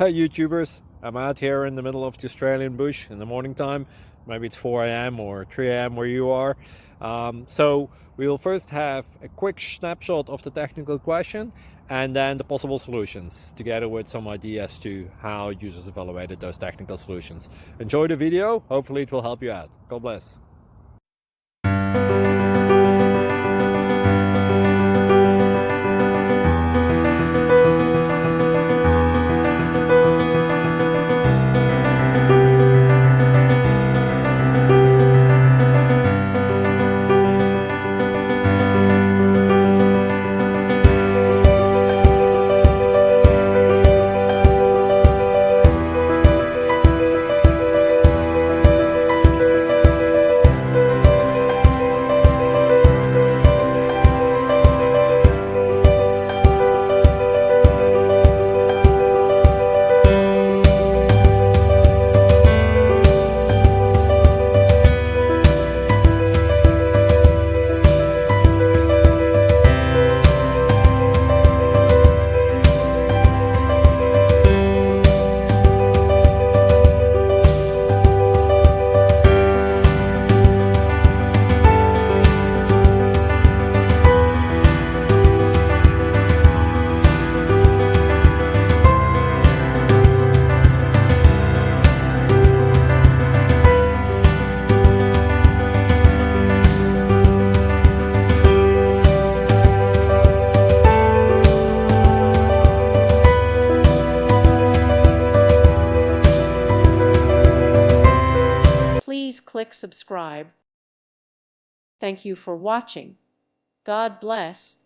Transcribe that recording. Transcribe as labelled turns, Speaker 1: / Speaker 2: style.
Speaker 1: Hey YouTubers, I'm out here in the middle of the Australian bush in the morning time. Maybe it's 4 a.m. or 3 a.m. where you are. So we will first have a quick snapshot of the technical question and then the possible solutions, together with some ideas to how users evaluated those technical solutions. Enjoy the video, hopefully it will help you out. God bless.
Speaker 2: Please click subscribe. Thank you for watching. God bless.